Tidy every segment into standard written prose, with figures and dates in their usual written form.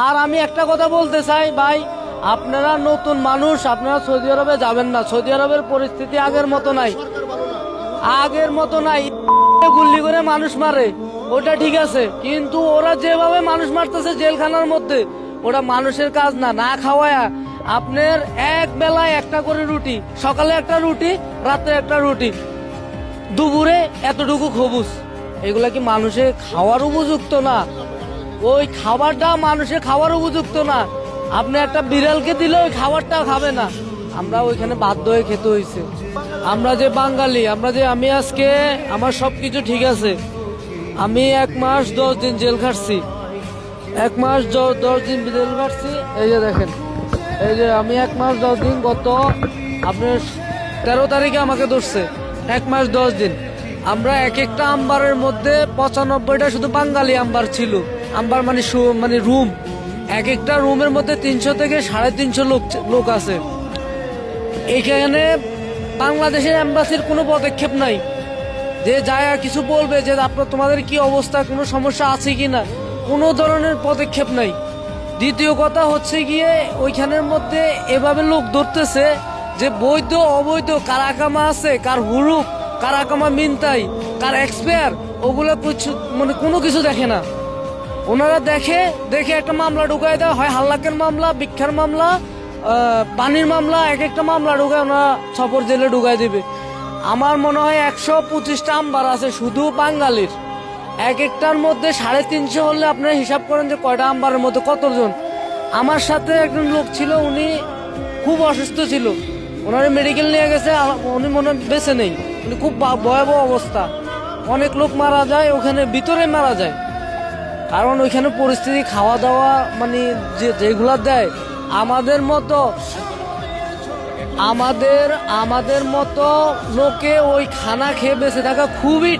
আর আমি একটা কথা বলতে চাই ভাই, আপনারা নতুন মানুষ, আপনারা সৌদি আরবে যাবেন না। সৌদি আরবের পরিস্থিতি আগের মতো নাই, আগের মতো নাই। গুল্লি করে মানুষ মারে ওটা ঠিক আছে, কিন্তু ওরা যেভাবে মানুষ মারতেছে জেলখানার মধ্যে, ওটা মানুষের কাজ না। না খাওয়ায়া আপনার এক বেলায় একটা করে রুটি, সকালে একটা রুটি, রাতে একটা রুটি, দুপুরে এতটুকু খবুজ, এগুলা কি মানুষের খাওয়ার উপযুক্ত না? ওই খাবারটা মানুষের খাওয়ার উপযুক্ত না। আপনি একটা বিড়ালকে দিলে ওই খাবারটা খাবে না। আমরা ওইখানে বাধ্য হয়ে খেতে হয়েছে। আমরা যে বাঙালি, আমি আজকে আমার সবকিছু ঠিক আছে। আমি 1 মাস 10 দিন জেল খাটছি, 1 মাস 10 দিন জেল খাটছি। এই যে দেখেন, এই যে আমি 1 মাস 10 দিন, গত আপনার 13 তারিখে আমাকে ধরছে 1 মাস 10 দিন। আমরা এক একটা আম্বারের মধ্যে 95টা শুধু বাঙালি আম্বার ছিল। আম্বার মানে মানে রুম, এক একটা রুমের মধ্যে 300 থেকে 350 লোক আছে। এখানে বাংলাদেশের এম্বাসির কোনো পদক্ষেপ নাই যে যায় কিছু বলবে যে আপনার তোমাদের কি অবস্থা, কোনো সমস্যা আছে কিনা, কোনো ধরনের পদক্ষেপ নাই। দ্বিতীয় কথা হচ্ছে গিয়ে ওইখানের মধ্যে এভাবে লোক ধরতেছে যে বৈধ অবৈধ, কার আকামা আছে, কার হুরুপ, কার আকামা মিনতাই, কার এক্সপায়ার, ওগুলো মানে কোনো কিছু দেখে না। ওনারা দেখে একটা মামলা ঢুকাই দেওয়া হয়, হাল্লাকের মামলা, ভিক্ষার মামলা, পানির মামলা, এক একটা মামলা ঢুকায় ওনারা সফর জেলে ঢুকাই দিবে। আমার মনে হয় 125টা আম্বার আছে শুধু বাঙালির, এক একটার মধ্যে 350 হলে আপনারা হিসাব করেন যে কয়টা আম্বারের মধ্যে কতজন। আমার সাথে একজন লোক ছিল, উনি খুব অসুস্থ ছিল, ওনারে মেডিকেল নিয়ে গেছে, উনি মনে বেঁচে নেই, উনি খুব ভয়াবহ অবস্থা। অনেক লোক মারা যায় ওখানে, ভিতরে মারা যায়, কারণ ওইখানে পরিস্থিতি, খাওয়া দাওয়া মানে যেগুলা দেয়, আমাদের মতো লোকে ওই খানা খেয়ে বেঁচে থাকা খুবই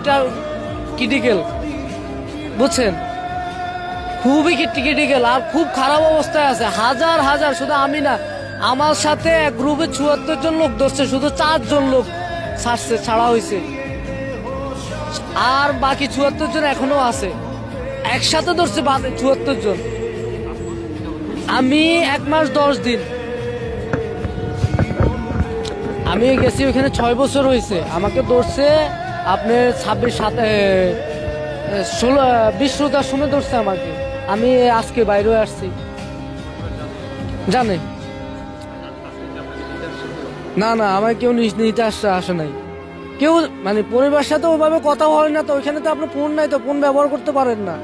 ক্রিটিক্যাল, বুঝছেন, খুবই ক্রিটিক্যাল। আর খুব খারাপ অবস্থায় আছে, হাজার হাজার, শুধু আমি না, আমার সাথে এক গ্রুপে 74 জন লোক ধরছে, শুধু 4 জন লোক ছাড়া হয়েছে, আর বাকি 74 জন এখনো আছে। একসাথে ধরছে 74 জন। আমি 1 মাস 10 দিন আমি গেছি ওইখানে, 6 বছর হয়েছে। আমাকে ধরছে আপনার 20 রোজার সময় ধরছে আমাকে। আমি আজকে বাইরে আসছি, জানে না, আমার কেউ নিতে আসে নাই, কেউ মানে পরিবারের সাথে ওইভাবে কথা হয় না। তো ওইখানে তো আপনার ফোন নাই, তো ফোন ব্যবহার করতে পারেন না।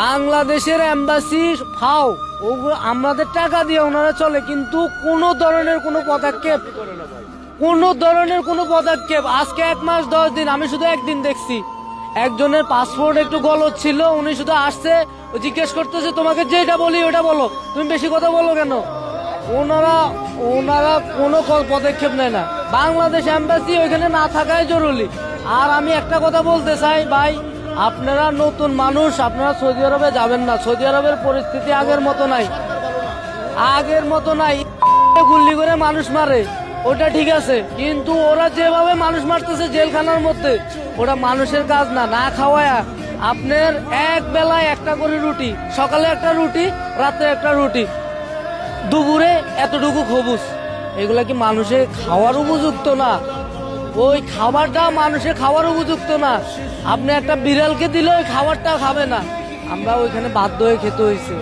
বাংলাদেশের এম্বাসি ফাও, ওগুলো আমাদের টাকা দিয়ে ওনারা চলে, কিন্তু কোনো ধরনের কোনো পদক্ষেপ আজকে 1 মাস 10 দিন আমি শুধু একদিন দেখছি, একজনের পাসপোর্ট একটু গলদ ছিল, উনি শুধু আসছে, জিজ্ঞেস করতেছে তোমাকে যেটা বলি ওটা বলো, তুমি বেশি কথা বলো কেন। ওনারা কোনো পদক্ষেপ নেয় না। বাংলাদেশ এম্বাসি ওইখানে না থাকাই জরুরি। আর আমি একটা কথা বলতে চাই ভাই, আপনারা নতুন মানুষ, আপনারা সৌদি আরবে যাবেন না। সৌদি আরবের পরিস্থিতি আগের মতো নাই, আগের মতো নাই। গুল্লি করে মানুষ মারে ওটা ঠিক আছে, কিন্তু ওরা যেভাবে মানুষ মারতেছে জেলখানার মধ্যে, ওটা মানুষের কাজ না। না খাওয়ায়া আপনার এক বেলায় একটা করে রুটি, সকালে একটা রুটি, রাতে একটা রুটি, দুপুরে এতটুকু খবুজ, এগুলা কি মানুষের খাওয়ার উপযুক্ত না? ওই খাবারটা মানুষের খাওয়ার উপযুক্ত না। আপনি একটা বিড়ালকে দিলে ওই খাবারটা খাবে না। আমরা ওইখানে বাধ্য হয়ে খেতে হয়েছে।